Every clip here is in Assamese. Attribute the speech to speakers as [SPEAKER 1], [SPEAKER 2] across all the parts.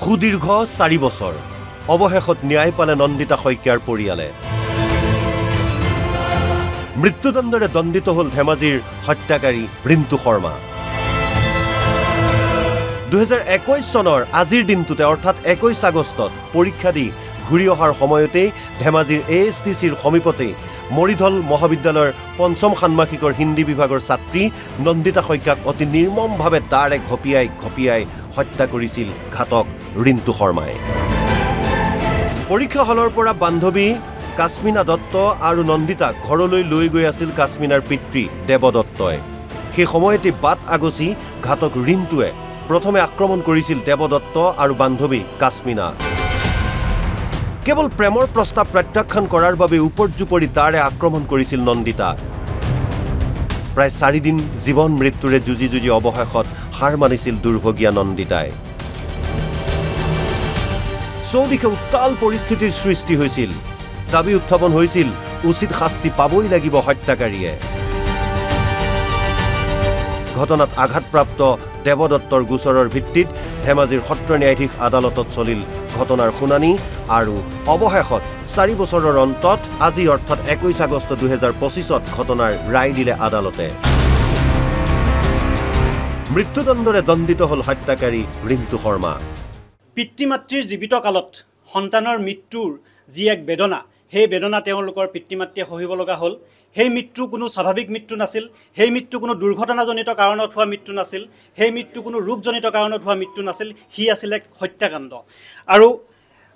[SPEAKER 1] সুদীৰ্ঘ 4 বছৰ অৱশেষত ন্যায় পালে নন্দিতা শইকীয়াৰ পৰিয়ালে মৃত্যুদণ্ডৰে দণ্ডিত হ'ল ধেমাজিৰ হত্যাকাৰী ৰিণ্টু শৰ্মা 2021 চনৰ আজিৰ দিনটোতে অৰ্থাৎ 21 আগষ্টত পৰীক্ষা দি ঘূৰি অহাৰ সময়তে ধেমাজিৰ ASTCৰ সমীপতে মৰিধল মহাবিদ্যালয়ৰ পঞ্চম ষান্মাসিকৰ হিন্দী বিভাগৰ ছাত্ৰী নন্দিতা শইকীয়াক অতি নিৰ্মমভাৱে দাৰে ঘপিয়াই হত্যা কৰিছিল ঘাতক ৰিণ্টু শৰ্মাই পৰীক্ষা হলৰ পৰা বান্ধৱী কাশ্মিনা দত্ত আৰু নন্দিতাক ঘৰলৈ লৈ গৈ আছিল কাশ্মিনাৰ পিতৃ দেৱ দত্তই সেই সময়তে বাট আগচি ঘাতক ৰিণ্টুৱে প্ৰথমে আক্ৰমণ কৰিছিল দেৱ দত্ত আৰু বান্ধৱী কাশ্মিনা কেৱল প্ৰেমৰ প্ৰস্তাৱ প্ৰত্যাখ্যান কৰাৰ বাবে উপৰ্যুপৰি দাৰে আক্ৰমণ কৰিছিল নন্দিতা প্ৰায় 4 দিন জীৱন মৃত্যুৰে যুঁজি অৱশেষত হাৰ মানিছিল দুৰ্ভগীয়া নন্দিতাই চৌদিশে উত্তাল পৰিস্থিতিৰ সৃষ্টি হৈছিল দাবী উত্থাপন হৈছিল উচিত শাস্তি পাবই লাগিব হত্যাকাৰীয়ে ঘটনাত আঘাতপ্ৰাপ্ত দেৱদত্তৰ গোচৰৰ ভিত্তিত ধেমাজিৰ সত্ৰ ন্যায়াধীশ আদালতত চলিল ঘটনাৰ শুনানি আৰু অৱশেষত 4 বছৰৰ অন্তত আজি অৰ্থাৎ 21 আগষ্ট 2025ত ঘটনাৰ ৰায় দিলে আদালতে মৃত্যুদণ্ডৰে দণ্ডিত হ'ল হত্যাকাৰী ৰিণ্টু শৰ্মা
[SPEAKER 2] পিতৃ মাতৃৰ জীৱিত কালত সন্তানৰ মৃত্যুৰ যি এক বেদনা সেই বেদনা তেওঁলোকৰ পিতৃ মাতৃয়ে সহিব লগা হ'ল সেই মৃত্যু কোনো স্বাভাৱিক মৃত্যু নাছিল সেই মৃত্যু কোনো দুৰ্ঘটনাজনিত কাৰণত হোৱা মৃত্যু নাছিল সেই মৃত্যু কোনো ৰোগজনিত কাৰণত হোৱা মৃত্যু নাছিল হি আছিল এক হত্যাকাণ্ড আৰু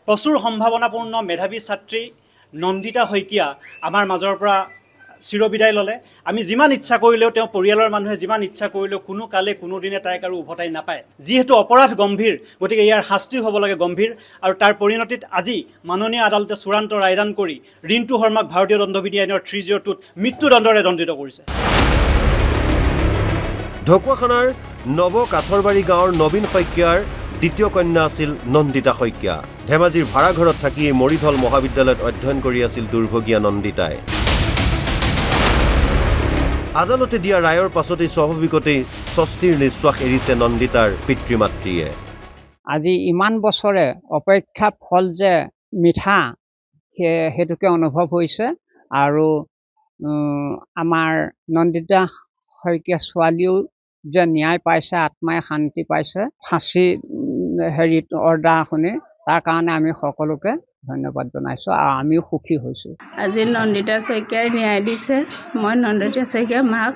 [SPEAKER 2] প্ৰচুৰ সম্ভাৱনাপূৰ্ণ মেধাৱী ছাত্ৰী নন্দিতা শইকীয়া আমাৰ মাজৰ পৰা চিৰবিদায় ল'লে আমি যিমান ইচ্ছা কৰিলেও তেওঁ পৰিয়ালৰ মানুহে যিমান ইচ্ছা কৰিলেও কোনো কালে কোনো দিনে তাইক আৰু উভতাই নাপায় যিহেতু অপৰাধ গম্ভীৰ গতিকে ইয়াৰ শাস্তি হ'ব লাগে গম্ভীৰ আৰু তাৰ পৰিণতিত আজি মাননীয় আদালতে চূড়ান্ত ৰায়দান কৰি ৰিণ্টু শৰ্মাক ভাৰতীয় দণ্ডবিধি আইনৰ 302ত মৃত্যুদণ্ডৰে দণ্ডিত কৰিছে
[SPEAKER 1] ঢকুৱাখানাৰ নৱ কাঠৰবাৰী গাঁৱৰ নবীন শইকীয়াৰ দ্বিতীয় কন্যা আছিল নন্দিতা শইকীয়া ধেমাজিৰ ভাড়াঘৰত থাকি মৰিধল মহাবিদ্যালয়ত অধ্যয়ন কৰি আছিল দুৰ্ভগীয়া নন্দিতাই আদালতে দিয়া ৰায়ৰ পাছতে স্বাভাৱিকতে স্বস্তিৰ নিশ্বাস এৰিছে নন্দিতাৰ পিতৃ মাতৃয়ে
[SPEAKER 3] আজি ইমান বছৰে অপেক্ষা ফল যে মিঠা হেতুকে অনুভৱ হৈছে আৰু আমাৰ নন্দিতা শইকীয়া ছোৱালীও যে ন্যায় পাইছে আত্মাই শান্তি পাইছে ফাঁচি অৰ্ডাৰ শুনি তাৰ কাৰণে আমি সকলোকে ধন্যবাদ জনাইছোঁ আৰু আমিও সুখী হৈছোঁ
[SPEAKER 4] আজি নন্দিতা শইকীয়াই ন্যায় দিছে মই নন্দিতা শইকীয়া মাক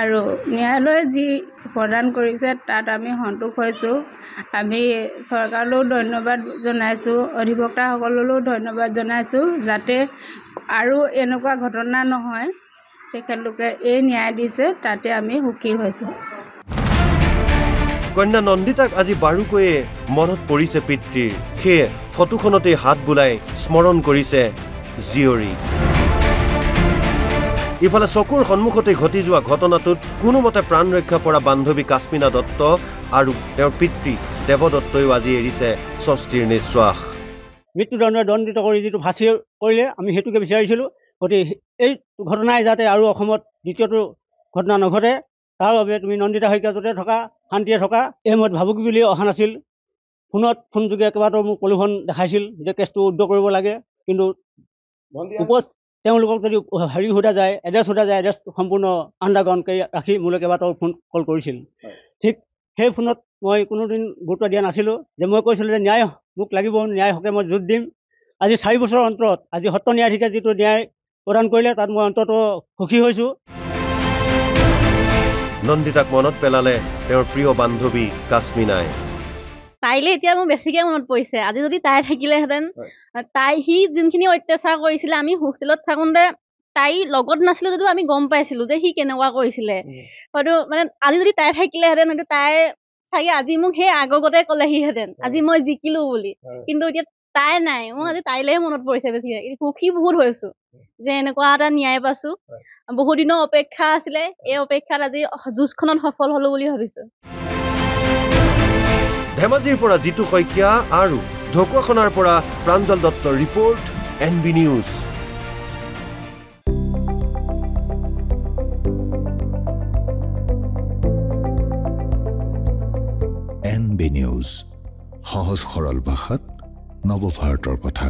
[SPEAKER 4] আৰু ন্যায়ালয়ে যি প্ৰদান কৰিছে তাত আমি সন্তোষ হৈছোঁ আমি চৰকাৰলৈও ধন্যবাদ জনাইছোঁ অধিবক্তাসকললৈও ধন্যবাদ জনাইছোঁ যাতে আৰু এনেকুৱা ঘটনা নহয় তেখেতলোকে এই ন্যায় দিছে তাতে আমি সুখী হৈছোঁ
[SPEAKER 1] কন্যা নন্দিতাক আজি বাৰুকৈয়ে মনত পৰিছে পিতৃৰ সেয়ে ফটোখনতে হাত বুলাই স্মৰণ কৰিছে জীয়ৰী ইফালে চকুৰ সন্মুখতে ঘটি যোৱা ঘটনাটোত কোনোমতে প্ৰাণ ৰক্ষা পৰা বান্ধৱী কাশ্মিনা দত্ত আৰু তেওঁৰ পিতৃ দেৱ দত্তইও আজি এৰিছে স্বস্তিৰ নিশ্বাস
[SPEAKER 5] মৃত্যুদণ্ডৰে দণ্ডিত কৰি যিটো ফাঁচি কৰিলে আমি সেইটোকে বিচাৰিছিলোঁ গতিকে এই ঘটনাই যাতে আৰু অসমত দ্বিতীয়টো ঘটনা নঘটে তাৰ বাবে তুমি নন্দিতা শইকীয়া য'তে থকা শান্তিয়ে থকা এই সময়ত ভাবুকি বুলি অহা নাছিল ফোনযোগে কেইবাটাও মোক প্ৰলোভন দেখাইছিল যে কেছটো উদ্ধাৰ কৰিব লাগে কিন্তু তেওঁলোকক যদি সোধা যায় এড্ৰেছ সম্পূৰ্ণ আণ্ডাৰগ্ৰাউণ্ডকৈ ৰাখি মোলৈ কেইবাটাও ফোন কল কৰিছিল ঠিক সেই ফোনত মই কোনোদিন গুৰুত্ব দিয়া নাছিলোঁ যে মই কৈছিলোঁ যে ন্যায় মোক লাগিব ন্যায় হকে মই যুঁজ দিম আজি 4 বছৰৰ অন্তৰত আজি সত্ৰ ন্যায়াধীশে যিটো ন্যায় প্ৰদান কৰিলে তাত মই অন্তত সুখী হৈছোঁ
[SPEAKER 1] নন্দিতাক মনত পেলালে তেওঁৰ প্ৰিয় বান্ধৱী কাশ্মিনাই
[SPEAKER 6] তাইলে এতিয়া মোৰ বেছিকৈ মনত পৰিছে আজি যদি তাই থাকিলেহেঁতেন সি যোনখিনি অত্যাচাৰ কৰিছিলে আমি হোষ্টেলত থাকোঁতে তাই লগত নাছিলোঁ যদিও আমি গম পাইছিলোঁ যে সি কেনেকুৱা কৰিছিলে হয়তো মানে আজি যদি তাই থাকিলেহেঁতেন হয়তো তাই চাগে আজি মোক সেই আগগতে ক'লেহিহেঁতেন আজি মই জিকিলোঁ বুলি কিন্তু এতিয়া তাই নাই মোৰ আজি তাইলেহে মনত পৰিছে বেছিকৈ সুখী বহুত হৈছোঁ যে এনেকুৱা এটা ন্যায় পাইছোঁ বহু দিনৰ অপেক্ষা আছিলে এই অপেক্ষাত আজি যুঁজখনত সফল হ'লোঁ বুলি ভাবিছোঁ
[SPEAKER 1] ধেমাজিৰ পৰা জিতু শইকীয়া আৰু ঢকুৱাখানাৰ পৰা প্ৰাঞ্জল দত্তৰ report NB news
[SPEAKER 7] NB news সহজ সৰল ভাষাত নৱভাৰতৰ কথা।